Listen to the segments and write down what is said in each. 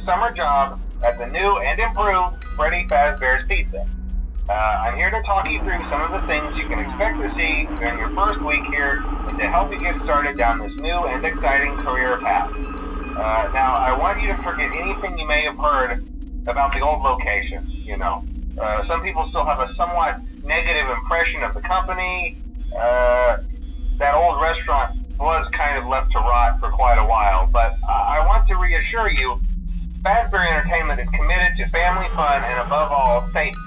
summer job at the new and improved Freddy Fazbear's Pizza. I'm here to talk you through some of the things you can expect to see during your first week here and to help you get started down this new and exciting career path. Now, I want you to forget anything you may have heard about the old location. Some people still have a somewhat negative impression of the company. That old restaurant was kind of left to rot for quite a while, but I want to reassure you, Fazbear Entertainment is committed to family fun and above all, safety.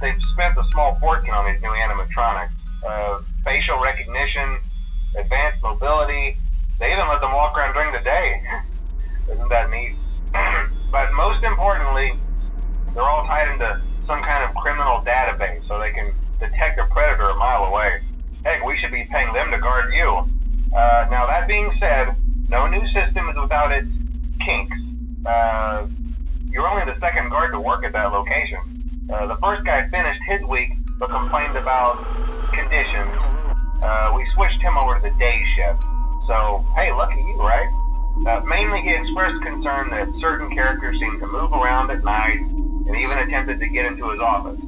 They've spent a small fortune on these new animatronics. Facial recognition, advanced mobility. They even let them walk around during the day. Isn't that neat? But most importantly, they're all tied into some kind of criminal database so they can detect a predator a mile away. Heck, we should be paying them to guard you. Now, that being said, no new system is without its kinks. You're only the second guard to work at that location. The first guy finished his week but complained about conditions. We switched him over to the day shift. So, hey, lucky you, right? Mainly he expressed concern that certain characters seemed to move around at night and even attempted to get into his office.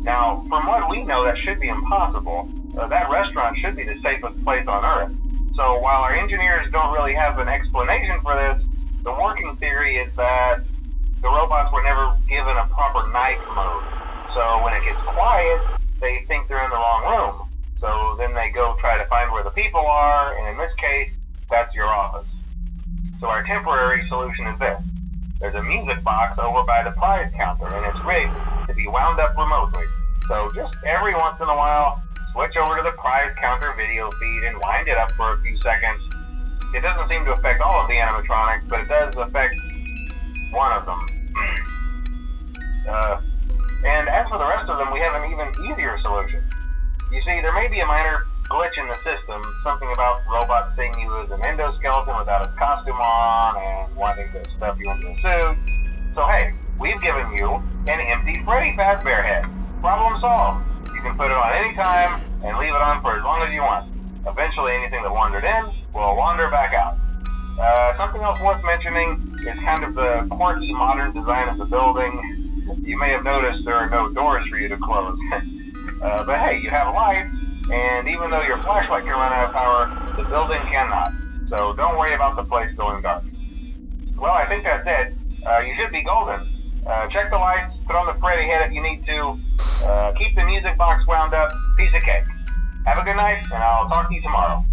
Now, from what we know, that should be impossible. That restaurant should be the safest place on Earth. So while our engineers don't really have an explanation for this, the working theory is that the robots were never given a proper night mode. So when it gets quiet, they think they're in the wrong room. So then they go try to find where the people are, and in this case, that's your office. So our temporary solution is this. There's a music box over by the prize counter, and it's rigged to be wound up remotely. So just every once in a while, switch over to the prize counter video feed and wind it up for a few seconds. It doesn't seem to affect all of the animatronics, but it does affect one of them. And as for the rest of them, we have an even easier solution. You see, there may be a minor glitch in the system, something about robots seeing you as an endoskeleton without a costume on and wanting to stuff you into a suit. So hey, we've given you an empty Freddy Fazbear head. Problem solved. You can put it on any time and leave it on for as long as you want. Eventually, anything that wandered in will wander back out. Something else worth mentioning is kind of the quirky modern design of the building. You may have noticed there are no doors for you to close. But hey, you have lights, and even though your flashlight can run out of power, the building cannot. So don't worry about the place going dark. Well, I think that's it. You should be golden. Check the lights, put on the Freddy head if you need to. Keep the music box wound up. Piece of cake. Have a good night, and I'll talk to you tomorrow.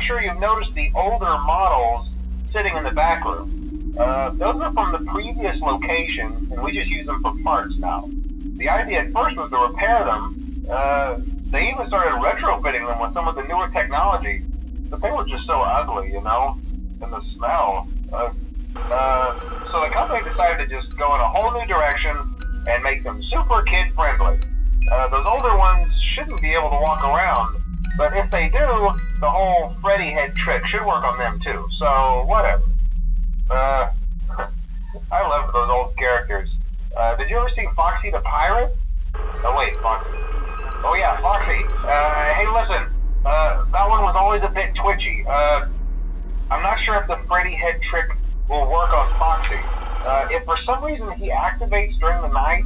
sure you've noticed the older models sitting in the back room. Those are from the previous location, and we just use them for parts now. The idea at first was to repair them. They even started retrofitting them with some of the newer technology, but they were just so ugly, you know, and the smell. So the company decided to just go in a whole new direction and make them super kid-friendly. Those older ones shouldn't be able to walk around, but if they do, the whole Freddy head trick should work on them too, so whatever. I loved those old characters. Did you ever see Foxy the Pirate? Oh wait, Foxy. Oh yeah, Foxy. Hey listen, that one was always a bit twitchy. I'm not sure if the Freddy head trick will work on Foxy. If for some reason he activates during the night,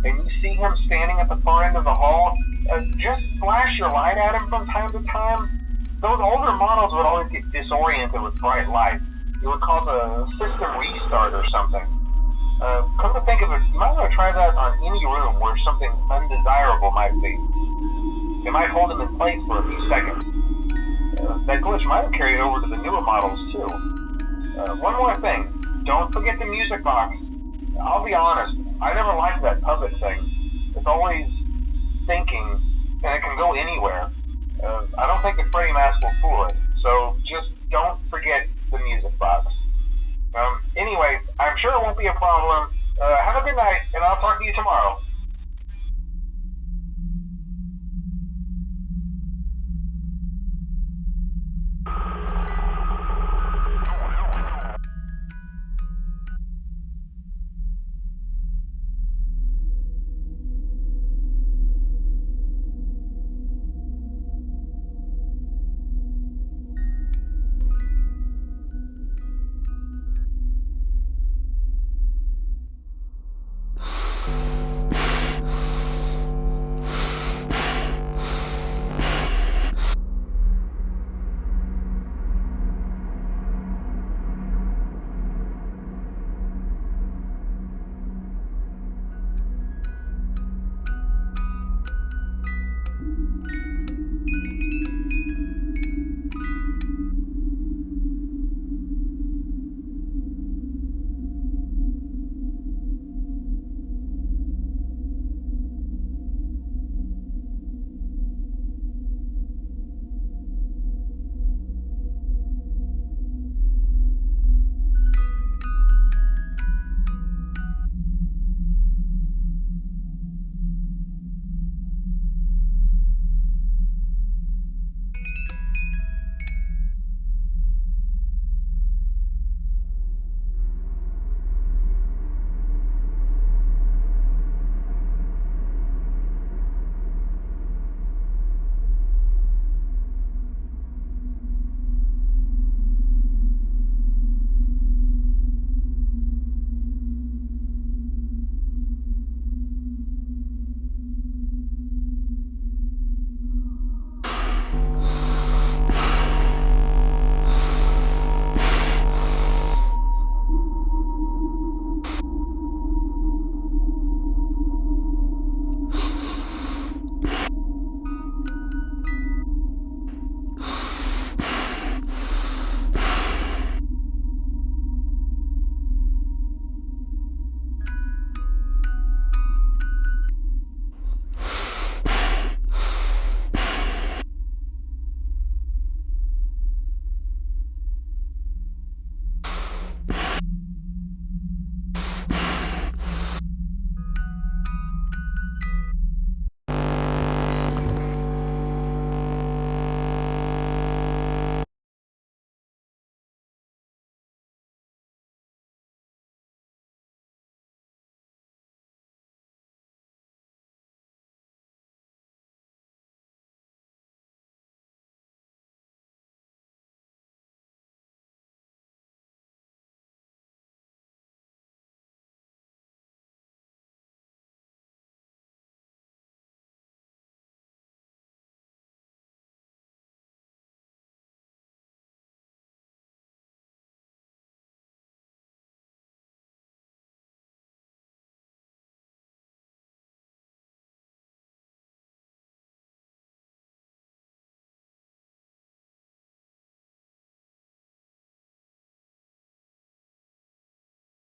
and you see him standing at the far end of the hall, just flash your light at him from time to time. Those older models would always get disoriented with bright light. It would cause a system restart or something. Come to think of it, you might want to try that on any room where something undesirable might be. It might hold him in place for a few seconds. That glitch might have carried over to the newer models too. One more thing, don't forget the music box. I'll be honest, I never liked that puppet thing. It's always thinking, and it can go anywhere. I don't think the Freddy mask will fool it, so just don't forget the music box. Anyway, I'm sure it won't be a problem. Have a good night, and I'll talk to you tomorrow.